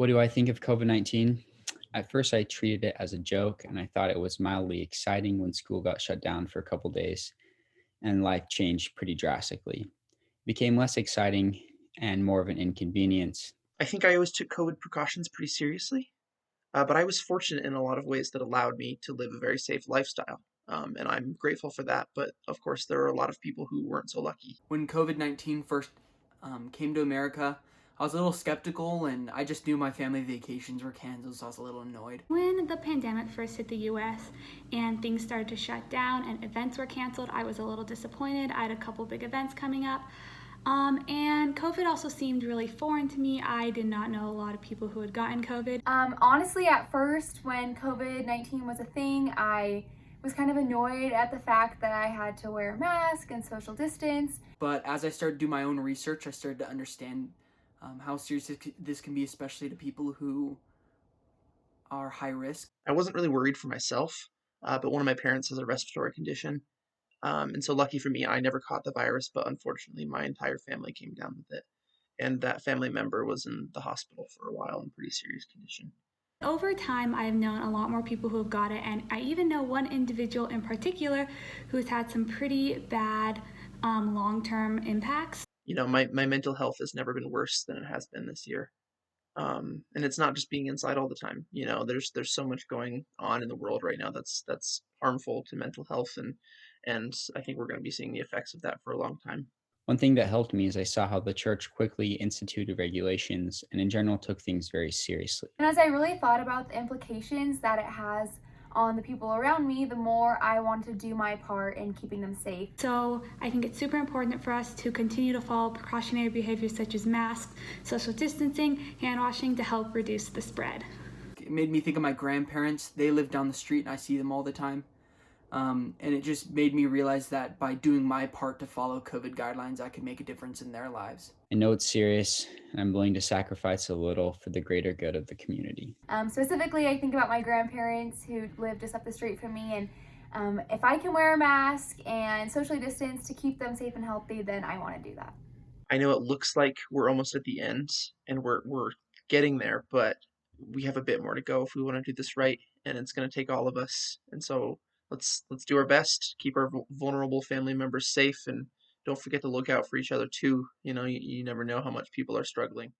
What do I think of COVID 19? At first, I treated it as a joke and I thought it was mildly exciting when school got shut down for a couple days and life changed pretty drastically. It became less exciting and more of an inconvenience. I think I always took COVID precautions pretty seriously, but I was fortunate in a lot of ways that allowed me to live a very safe lifestyle. And I'm grateful for that. But of course, there are a lot of people who weren't so lucky. When COVID 19 first came to America, I was a little skeptical and I just knew my family vacations were canceled, so I was a little annoyed. When the pandemic first hit the US and things started to shut down and events were canceled, I was a little disappointed. I had a couple big events coming up. And COVID also seemed really foreign to me. I did not know a lot of people who had gotten COVID. Honestly, at first, when COVID 19 was a thing, I was kind of annoyed at the fact that I had to wear a mask and social distance. But as I started to do my own research, I started to understand how serious this can be, especially to people who are high risk. I wasn't really worried for myself, but one of my parents has a respiratory condition. And so, lucky for me, I never caught the virus, but unfortunately, my entire family came down with it. And that family member was in the hospital for a while in pretty serious condition. Over time, I've known a lot more people who have got it, and I even know one individual in particular who's had some pretty bad long term impacts. My mental health has never been worse than it has been this year. And it's not just being inside all the time. There's so much going on in the world right now that's harmful to mental health, and I think we're going to be seeing the effects of that for a long time. One thing that helped me is I saw how the church quickly instituted regulations and, in general, took things very seriously. And as I really thought about the implications that it has on the people around me, the more I want to do my part in keeping them safe. So I think it's super important for us to continue to follow precautionary behaviors such as masks, social distancing, hand washing to help reduce the spread. It made me think of my grandparents. They live down the street and I see them all the time. And it just made me realize that by doing my part to follow COVID guidelines, I could make a difference in their lives. I know it's serious, and I'm willing to sacrifice a little for the greater good of the community. Specifically, I think about my grandparents who live just up the street from me, and if I can wear a mask and socially distance to keep them safe and healthy, then I want to do that. I know it looks like we're almost at the end, and we're getting there, but we have a bit more to go if we want to do this right, and it's going to take all of us. And so let's do our best, keep our vulnerable family members safe, and don't forget to look out for each other too. You never know how much people are struggling.